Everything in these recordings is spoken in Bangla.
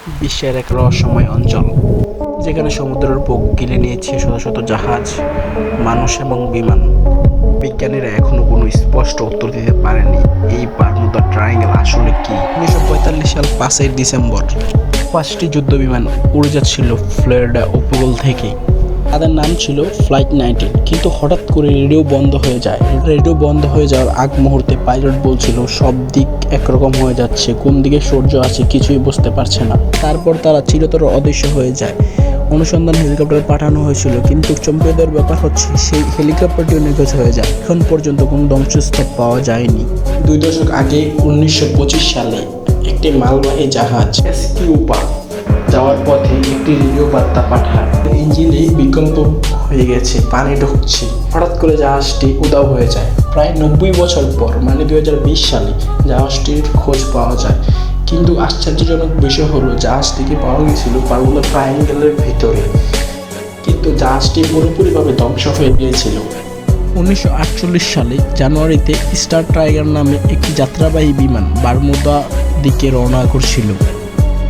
বিশ্বের এক রহস্যময় অঞ্চল, যেখানে সমুদ্রের বুক গিলে নিয়েছে শত শত জাহাজ, মানুষ এবং বিমান। বিজ্ঞানীরা এখনো কোনো স্পষ্ট উত্তর দিতে পারেনি এই বারমুডা ট্রায়াঙ্গেল আসলে কি। 1945 সাল 5ই ডিসেম্বর 5টি যুদ্ধবিমান উড়ে যাচ্ছিল ফ্লোরিডা উপকূল থেকে। তাদের নাম ছিল ফ্লাইট 19, কিন্তু হঠাৎ করে রেডিও বন্ধ হয়ে যায়। রেডিও বন্ধ হয়ে যাওয়ার আগ মুহূর্তে পাইলট বলছিল সব দিক একরকম হয়ে যাচ্ছে, কোন দিকে সূর্য আছে কিছুই বুঝতে পারছে না। তারপর তারা চিরতর অদৃশ্য হয়ে যায়। অনুসন্ধান হেলিকপ্টার পাঠানো হয়েছিল, কিন্তু চমকে দেওয়ার ব্যাপার হচ্ছে সেই হেলিকপ্টারটিও নিখোঁজ হয়ে যায়। এখন পর্যন্ত কোনো ধ্বংসস্তূপ পাওয়া যায়নি। 2 দশক আগে 1925 সালে একটি মালবাহী জাহাজ এসকিউপা যাওয়ার পথে একটি রেডিও বার্তা পাঠায়, ইঞ্জিনে বিকল্প হয়ে গেছে, পানি ঢুকছে। হঠাৎ করে জাহাজটি উধাও হয়ে যায়। প্রায় 90 বছর পর, মানে 2020 সালে জাহাজটির খোঁজ পাওয়া যায়। কিন্তু আশ্চর্যজনক বিষয় হলো জাহাজটিকে পাওয়া গেছিল বারমুডা ট্রায়াঙ্গেলের ভিতরে, কিন্তু জাহাজটি পুরোপুরিভাবে ধ্বংস হয়ে গিয়েছিল। 1948 সালে জানুয়ারিতে স্টার টাইগার নামে একটি যাত্রাবাহী বিমান বারমুডা দিকে রওনা করছিল,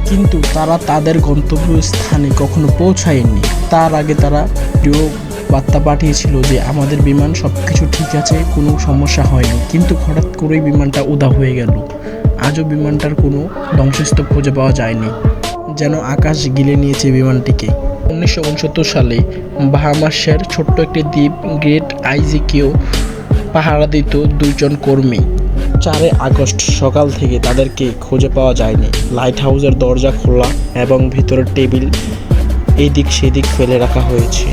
কিন্তু তারা তাদের গন্তব্যস্থানে কখনো পৌঁছায়নি। তার আগে তারা রেডিও বার্তা পাঠিয়েছিল যে আমাদের বিমান সব কিছু ঠিক আছে, কোনো সমস্যা হয়নি। কিন্তু হঠাৎ করেই বিমানটা উধাও হয়ে গেল। আজও বিমানটার কোনো ধ্বংসস্তূপ খুঁজে পাওয়া যায়নি, যেন আকাশ গিলে নিয়েছে বিমানটিকে। 1969 সালে বাহামাসের ছোট্ট একটি দ্বীপ গ্রেট আইজিকেও পাহারা দিত 2 জন কর্মী। 4 আগস্ট সকাল থেকে তাদেরকে খুঁজে পাওয়া যায়নি। লাইট হাউসের দরজা খোলা এবং ভিতরের টেবিল এইদিক সেদিক ফেলে রাখা হয়েছে।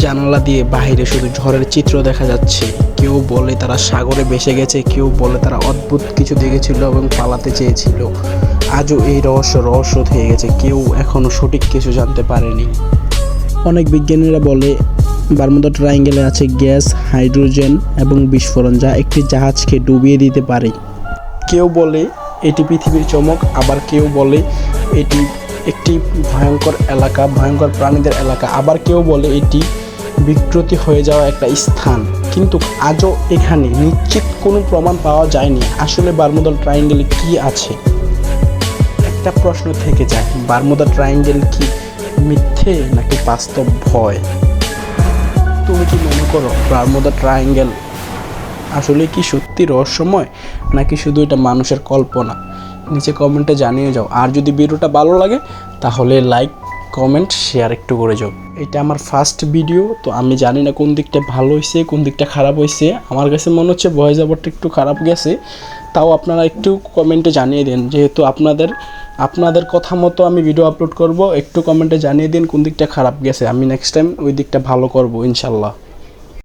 জানালা দিয়ে বাইরে শুধু ঝড়ের চিত্র দেখা যাচ্ছে। কেউ বলে তারা সাগরে ভেসে গেছে, কেউ বলে তারা অদ্ভুত কিছু দেখেছিল এবং পালাতে চেয়েছিল। আজও এই রহস্য থেকে গেছে, কেউ এখনও সঠিক কিছু জানতে পারেনি। অনেক বিজ্ঞানীরা বলে বারমুডা ট্রায়াঙ্গেলে আছে গ্যাস, হাইড্রোজেন এবং বিস্ফোরণ, যা একটি জাহাজকে ডুবিয়ে দিতে পারে। কেউ বলে এটি পৃথিবীর চমক, আবার কেউ বলে এটি একটি ভয়ঙ্কর এলাকা, ভয়ঙ্কর প্রাণীদের এলাকা, আবার কেউ বলে এটি বিকৃতি হয়ে যাওয়া একটা স্থান। কিন্তু আজও এখানে নিশ্চিত কোনো প্রমাণ পাওয়া যায়নি আসলে বারমুডা ট্রায়াঙ্গেলে কি আছে। একটা প্রশ্ন থেকে যায়, বারমুডা ট্রায়াঙ্গেল কি মিথ্যে নাকি বাস্তব ভয়? তুমি কি মনে করো বারমুডা ট্রায়াঙ্গেল আসলে কি সত্যি রহস্যময়, নাকি শুধু এটা মানুষের কল্পনা? নিচে কমেন্টে জানিয়ে যাও। আর যদি ভিডিওটা ভালো লাগে তাহলে লাইক, কমেন্ট, শেয়ার একটু করে যাও। এটা আমার ফার্স্ট ভিডিও, তো আমি জানি না কোন দিকটা ভালো হয়েছে কোন দিকটা খারাপ হয়েছে। আমার কাছে মনে হচ্ছে ভয়েস ওভারটা একটু খারাপ গেছে, তাও আপনারা একটু কমেন্টে জানিয়ে দিন। যেহেতু আপনাদের কথা মতো আমি ভিডিও আপলোড করব, একটু কমেন্টে জানিয়ে দিন কোন দিকটা খারাপ গেছে। আমি নেক্সট টাইম ওই দিকটা ভালো করব ইনশাল্লাহ।